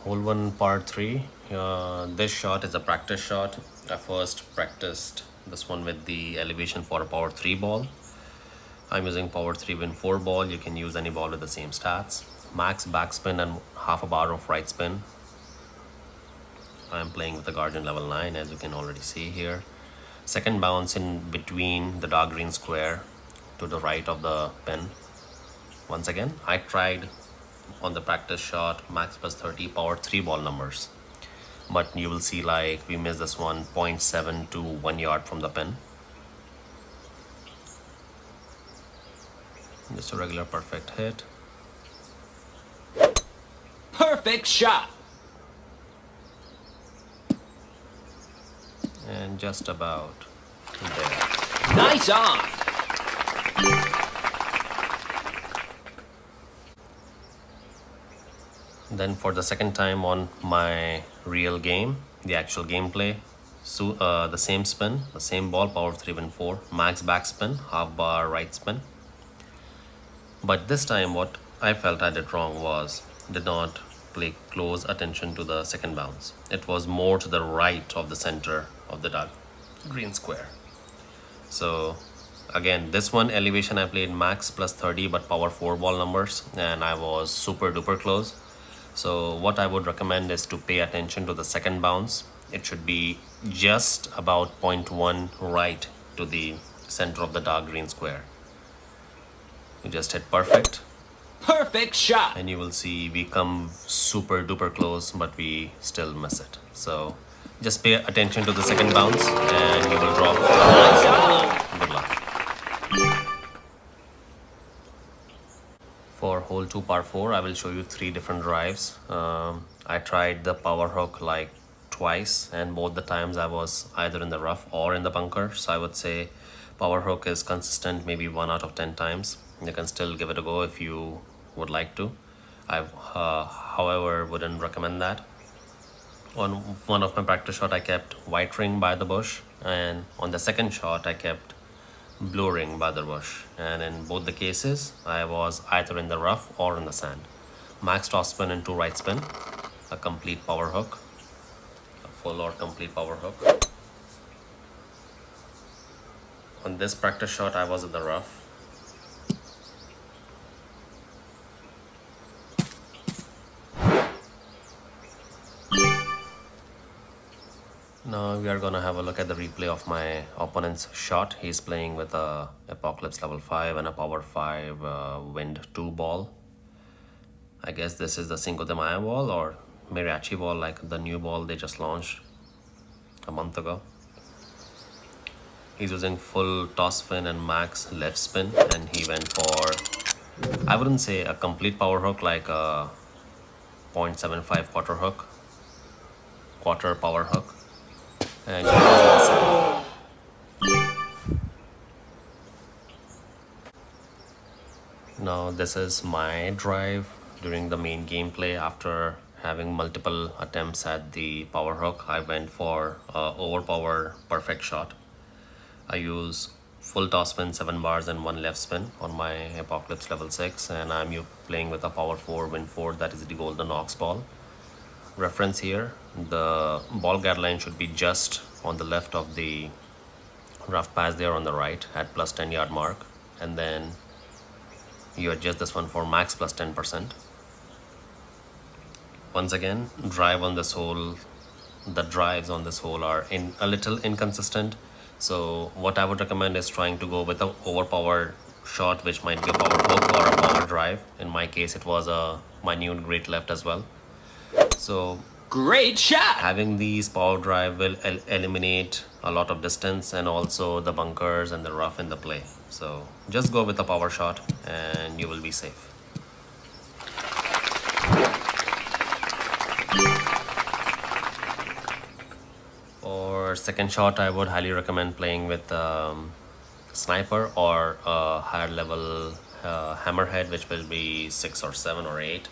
Hole 1 part 3. This shot is a practice shot. I first practiced this one with the elevation for a power 3 ball. I'm using power 3 win 4 ball. You can use any ball with the same stats. Max backspin and half a bar of right spin. I'm playing with the Guardian level 9, as you can already see here. Second bounce in between the dark green square to the right of the pin. Once again, I tried on the practice shot max plus 30 power 3 ball numbers, but you will see like we missed this one 0.7 to 1 yard from the pin. Just a regular perfect hit. Perfect shot. And just about there. Nice on. Then for the second time on my real game, the actual gameplay, so the same spin, the same ball, power 3 win 4, max backspin, half bar right spin. But this time what I felt I did wrong was did not pay close attention to the second bounce. It was more to the right of the center of the dark green square. So again, this one elevation I played max plus 30 but power 4 ball numbers, and I was super duper close. So what I would recommend is to pay attention to the second bounce. It should be just about 0.1 right to the center of the dark green square. You just hit perfect. Perfect shot. And you will see we come super duper close, but we still miss it. So just pay attention to the second bounce and you will drop. Nice on. Good luck. For hole 2 par 4, I will show you 3 different drives. I tried the power hook like twice, and both the times I was either in the rough or in the bunker. So I would say power hook is consistent maybe 1 out of 10 times. You can still give it a go if you would like to. I however wouldn't recommend that. On one of my practice shot I kept white ring by the bush, and on the second shot I kept blue ring by the bush, and in both the cases I was either in the rough or in the sand. Max top spin and 2 right spin, a complete power hook, a full or complete power hook. On this practice shot I was in the rough. Now we are gonna have a look at the replay of my opponent's shot. He's playing with a Apocalypse level 5 and a power 5 wind 2 ball. I guess this is the Cinco de Mayo ball or Mariachi ball, like the new ball they just launched a month ago. He's using full toss spin and max left spin, and he went for, I wouldn't say a complete power hook, like a 0.75 quarter hook, quarter power hook. And now this is my drive during the main gameplay. After having multiple attempts at the power hook, I went for overpower perfect shot. I use full toss spin, 7 bars and 1 left spin on my Apocalypse level 6, and I'm playing with a power 4 win 4, that is the golden ox ball. Reference here, the ball guideline should be just on the left of the rough pass there on the right at plus 10 yard mark, and then you adjust this one for max plus 10%. Once again, drive on this hole, the drives on this hole are a little inconsistent. So what I would recommend is trying to go with an overpowered shot, which might be a power hook or a power drive. In my case, it was a minute great left as well. So Great shot. having these power drive will eliminate a lot of distance and also the bunkers and the rough in the play. So just go with a power shot and you will be safe. For second shot, I would highly recommend playing with sniper or a higher level hammerhead, which will be 6 or 7 or 8.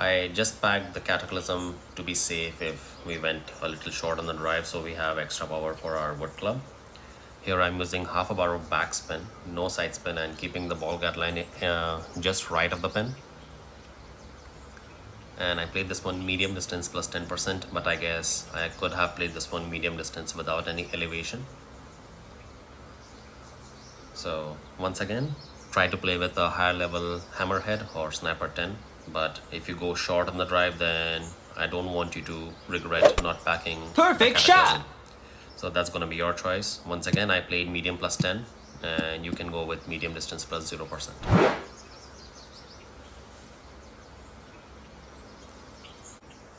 I just packed the Cataclysm to be safe if we went a little short on the drive, so we have extra power for our wood club. Here I'm using half a bar of backspin, no side spin, and keeping the ball guideline just right of the pin. And I played this one medium distance plus 10%, but I guess I could have played this one medium distance without any elevation. So once again, try to play with a higher level hammerhead or snapper 10, but if you go short on the drive, then I don't want you to regret not packing the Perfect Cataclysm. shot. So that's gonna be your choice. Once again, I played medium plus 10, and you can go with medium distance plus 0%.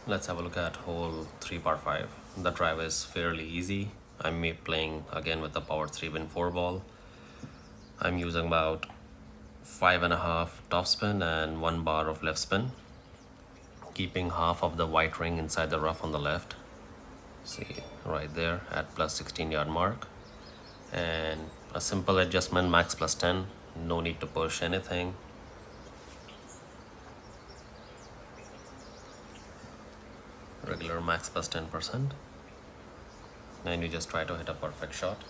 Let's have a look at hole 3 par 5. The drive is fairly easy. I'm playing again with the power 3 win 4 ball. I'm using about 5.5 topspin and 1 bar of left spin, keeping half of the white ring inside the rough on the left. See right there at plus 16-yard mark. And a simple adjustment, max plus 10, no need to push anything. Regular max plus 10%, and you just try to hit a perfect shot.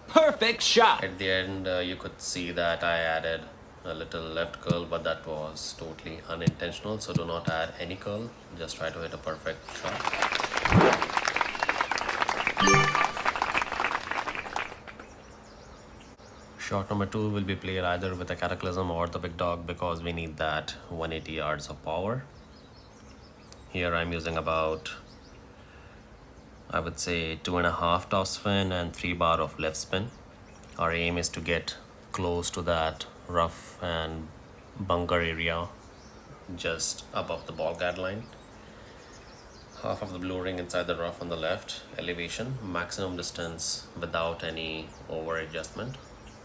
Perfect shot. At the end, you could see that I added a little left curl, but that was totally unintentional, so do not add any curl, just try to hit a perfect shot. Shot number 2 will be played either with a Cataclysm or the big dog because we need that 180 yards of power. Here I'm using about, I would say, 2.5 topspin and 3 bar of left spin. Our aim is to get close to that rough and bunker area just above the ball guideline. Half of the blue ring inside the rough on the left, elevation, maximum distance without any over adjustment.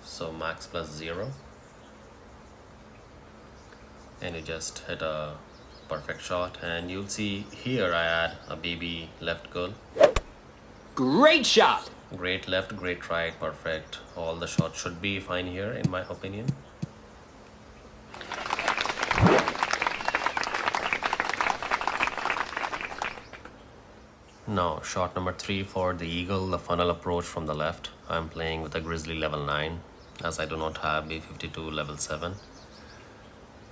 So max plus 0, and you just hit a perfect shot. And you'll see here I add a baby left curl. Great shot. Great left, great right, perfect. All the shots should be fine here in my opinion. Now shot number 3 for the eagle, the funnel approach from the left. I'm playing with a grizzly level 9 as I do not have B52 level 7.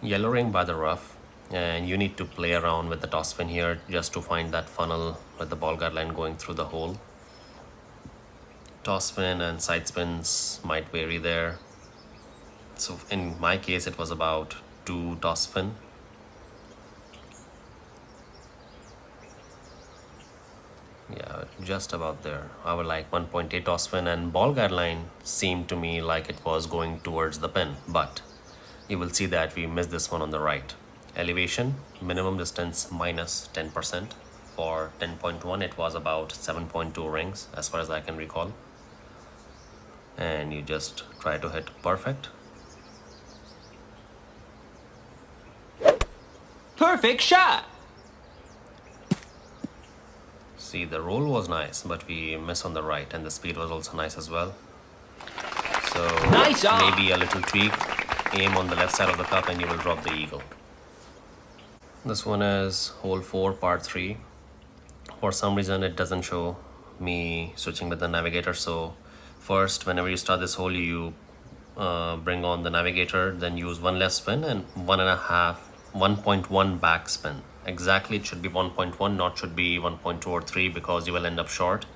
Yellow ring by the rough, and you need to play around with the topspin here just to find that funnel with the ball guideline going through the hole. Topspin and side spins might vary there. So in my case it was about 2 topspin. Yeah, just about there. I would like 1.8 topspin, and ball guideline seemed to me like it was going towards the pin, but you will see that we missed this one on the right. Elevation, minimum distance minus 10%. For 10.1 it was about 7.2 rings as far as I can recall. And you just try to hit perfect. Perfect shot. See, the roll was nice, but we missed on the right, and the speed was also nice as well. So Nice on. maybe a little tweak, aim on the left side of the cup and you will drop the eagle. This one is hole 4 par 3. For some reason it doesn't show me switching with the navigator, so first whenever you start this hole you bring on the navigator, then use 1 left spin and 1.1 back spin. Exactly, it should be 1.1, not should be 1.2 or 3, because you will end up short.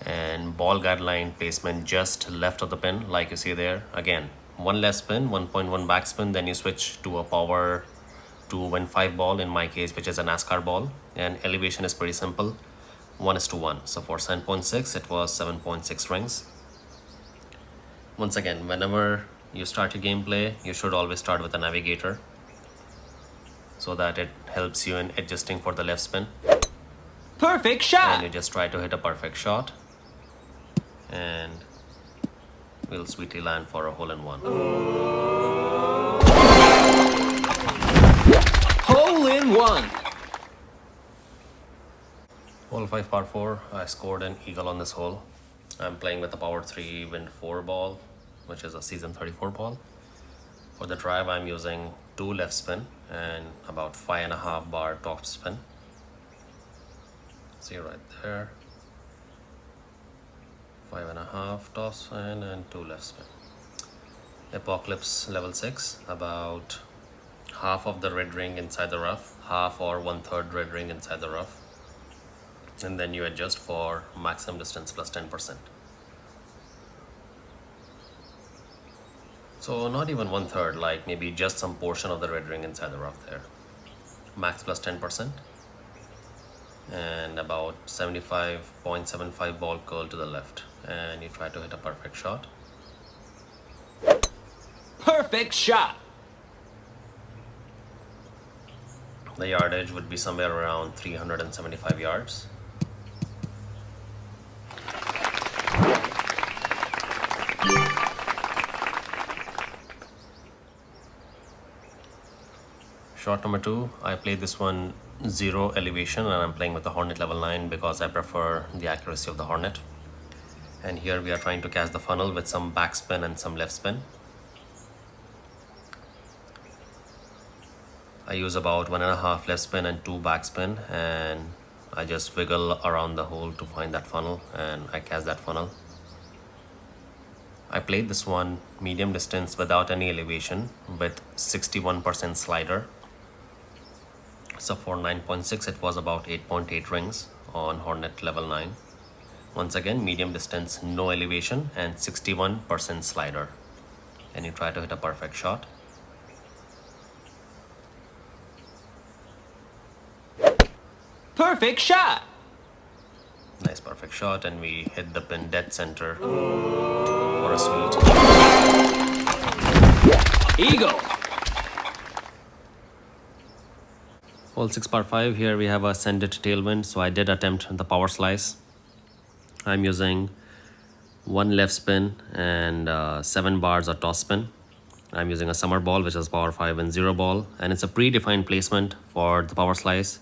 And ball guideline placement just left of the pin, like you see there. Again, 1 left spin, 1.1 back spin, then you switch to a power 2 win 5 ball in my case, which is a NASCAR ball. And elevation is pretty simple, 1:1. So for 7.6 it was 7.6 rings. Once again, whenever you start your gameplay, you should always start with a navigator so that it helps you in adjusting for the left spin. Perfect And shot. you just try to hit a perfect shot, and we'll sweetly land for a hole-in-one. Hole in one. Hole 5 par 4, I scored an eagle on this hole. I'm playing with a power 3 wind 4 ball, which is a season 34 ball. For the drive I'm using 2 left spin and about 5.5 bar top spin. See right there, 5.5 toss spin and 2 left spin. Apocalypse level 6, about half of the red ring inside the rough, half or 1/3 red ring inside the rough, and then you adjust for maximum distance plus 10%. So not even 1/3, like maybe just some portion of the red ring inside the rough there. Max plus 10%, and about 75.75 ball curl to the left, and you try to hit a perfect shot. Perfect shot. The yardage would be somewhere around 375 yards. Shot number 2, I played this one 0 elevation, and I'm playing with the Hornet level 9 because I prefer the accuracy of the Hornet. And here we are trying to catch the funnel with some backspin and some left spin. I use about 1.5 left spin and 2 backspin, and I just wiggle around the hole to find that funnel, and I catch that funnel. I played this one medium distance without any elevation with 61% slider. So for 9.6 it was about 8.8 rings on Hornet level 9. Once again, medium distance, no elevation, and 61% slider. And you try to hit a perfect shot. Perfect shot. Nice perfect shot, and we hit the pin dead center for a sweet. Eagle. Hole 6 par 5, here we have a send it tailwind, so I did attempt the power slice. I'm using 1 left spin and 7 bars of toss spin. I'm using a summer ball, which is power 5 and 0 ball, and it's a predefined placement for the power slice.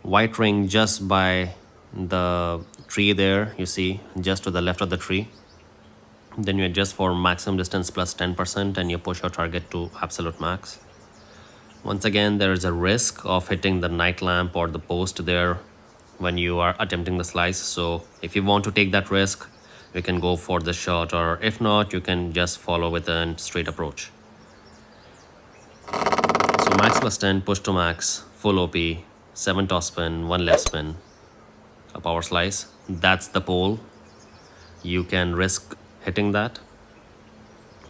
White ring just by the tree there, you see, just to the left of the tree. Then you adjust for maximum distance plus 10%, and you push your target to absolute max. Once again, there is a risk of hitting the night lamp or the post there when you are attempting the slice. So if you want to take that risk, you can go for the shot, or if not, you can just follow with a straight approach. So max plus 10, push to max, full OP, 7 toss spin, 1 left spin, a power slice. That's the pole. You can risk hitting that.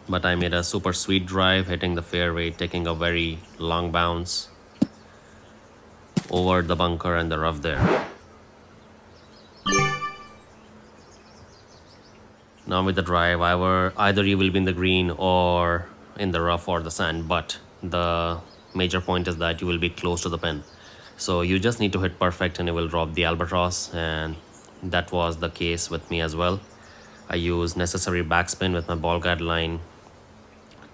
But I made a super sweet drive, hitting the fairway, taking a very long bounce over the bunker and the rough there. Now with the drive, either you will be in the green or in the rough or the sand, but the major point is that you will be close to the pin. So you just need to hit perfect and you will drop the albatross, and that was the case with me as well. I used necessary backspin with my ball guide line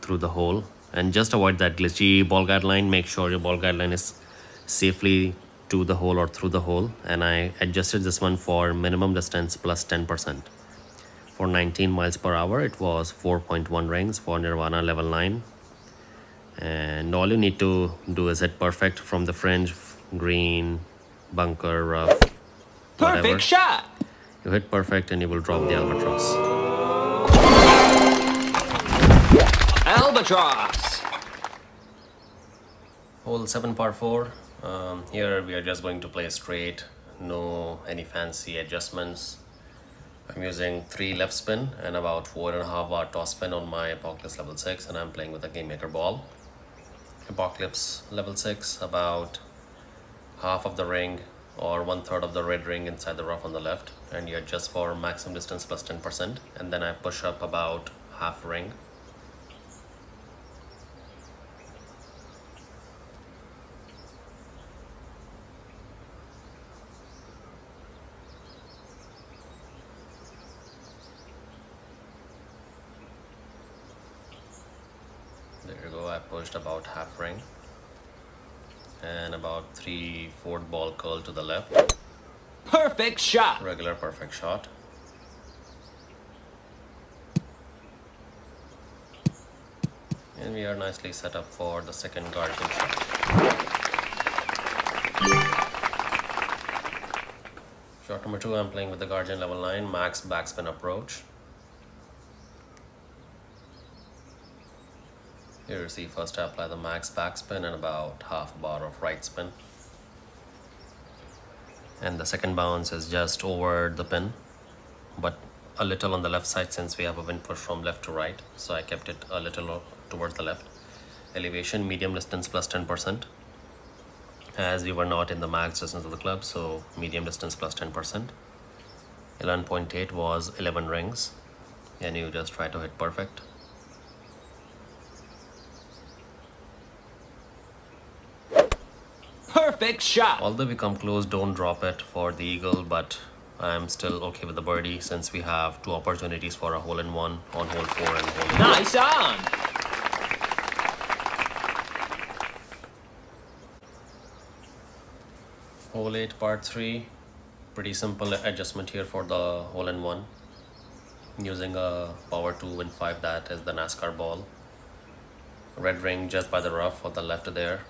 through the hole, and just avoid that glitchy ball guide line. Make sure your ball guide line is safely to the hole or through the hole, and I adjusted this one for minimum distance plus 10%. For 19 miles per hour, it was 4.1 rings for Nirvana level 9. And all you need to do is hit perfect from the fringe, green, bunker, rough, whatever. Perfect shot. You hit perfect and you will drop the albatross. Albatross. Hole 7 par 4. Here we are just going to play straight, no any fancy adjustments. I'm using 3 left spin and about 4.5 bar toss spin on my Apocalypse level 6, and I'm playing with a Game Maker ball. Apocalypse level 6, about half of the ring or 1/3 of the red ring inside the rough on the left, and you adjust for maximum distance plus 10%, and then I push up about half ring. There you go, I pushed about half ring and about 3/4 ball curl to the left. Perfect shot. Regular perfect shot. And we are nicely set up for the second guardian shot. Shot Number 2, I'm playing with the Guardian level 9, max backspin approach. Here you see first I apply the max backspin and about half a bar of right spin. And the second bounce is just over the pin, but a little on the left side since we have a wind push from left to right. So I kept it a little towards the left. Elevation, medium distance plus 10%. As we were not in the max distance of the club, so medium distance plus 10%. 11.8 was 11 rings, and you just try to hit perfect. Perfect shot. Although we come close, don't drop it for the eagle, but I'm still okay with the birdie since we have 2 opportunities for a hole-in-one on hole 4 and hole 8. Nice on. Hole 8, part 3. Pretty simple adjustment here for the hole-in-one. Using a power 2 wind 5, that is the NASCAR ball. Red ring just by the rough on the left there.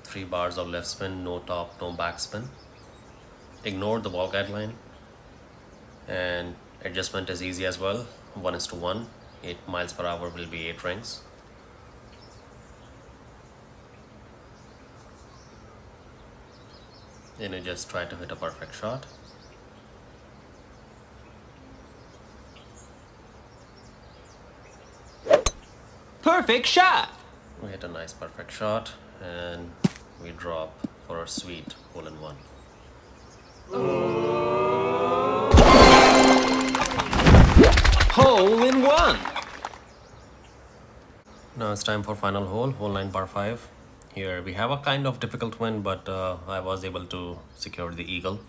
Three bars of left spin, no top, no back spin. Ignore the ball guideline. And adjustment is easy as well. 1:1. 8 miles per hour will be 8 rings. And you just try to hit a perfect shot. Perfect shot. We hit a nice perfect shot and we drop for a sweet hole-in-one. Hole-in-one. Now it's time for final hole, hole 9, par 5. Here we have a kind of difficult wind, but I was able to secure the eagle.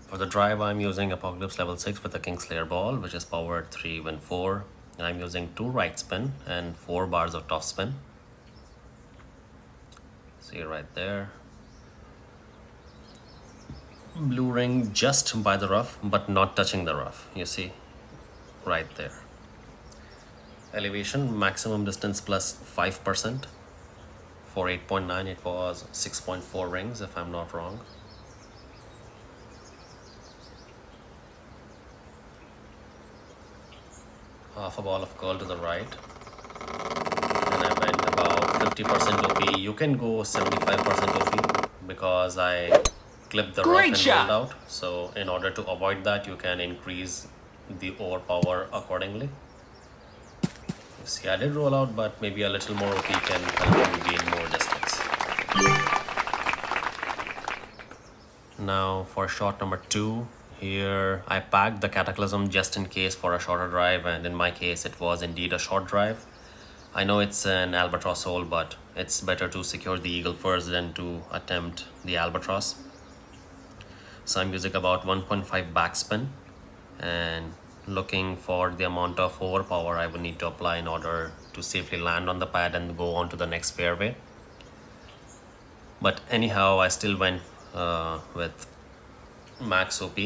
For the drive, I'm using Apocalypse level 6 with a Kingslayer ball, which is powered 3 wind 4. And I'm using 2 right spin and 4 bars of top spin. See right there. Blue ring just by the rough, but not touching the rough. You see, right there. Elevation, maximum distance plus 5%. For 8.9, it was 6.4 rings, if I'm not wrong. Half a ball of curl to the right. And I went about 50% OP. You can go 75% OP because I clipped the rough Great and shot. rolled out. So in order to avoid that, you can increase the overpower accordingly. You see, I did roll out, but maybe a little more OP can help you gain more distance. Now for shot number 2. Here I packed the Cataclysm just in case for a shorter drive, and in my case it was indeed a short drive. I know it's an albatross hole, but it's better to secure the eagle first than to attempt the albatross. So I'm using about 1.5 backspin and looking for the amount of overpower I would need to apply in order to safely land on the pad and go on to the next fairway. But anyhow, I still went with max OP.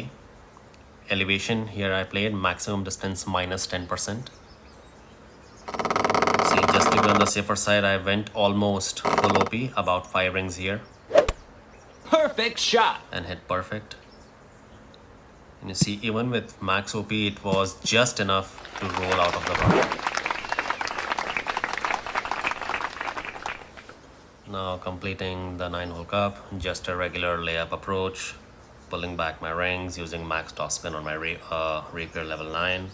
Elevation, here I played maximum distance minus 10%. See, just to be on the safer side, I went almost full OP, about 5 rings here, Perfect shot. and hit perfect. And you see, even with max OP, it was just enough to roll out of the rough. Now completing the 9-hole cup, just a regular layup approach, pulling back my rings, using max top spin on my rapier level 9,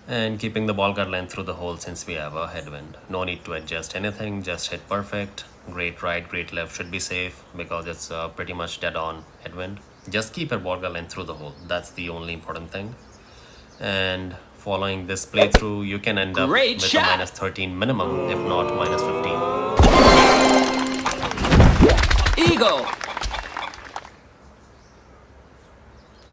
and keeping the ball guideline through the hole since we have a headwind. No need to adjust anything, just hit perfect. Great right, great left should be safe because it's pretty much dead on headwind. Just keep your ball guideline through the hole. That's the only important thing. And following this playthrough, you can end up Great with shot. a minus 13 minimum, if not minus 15. Eagle.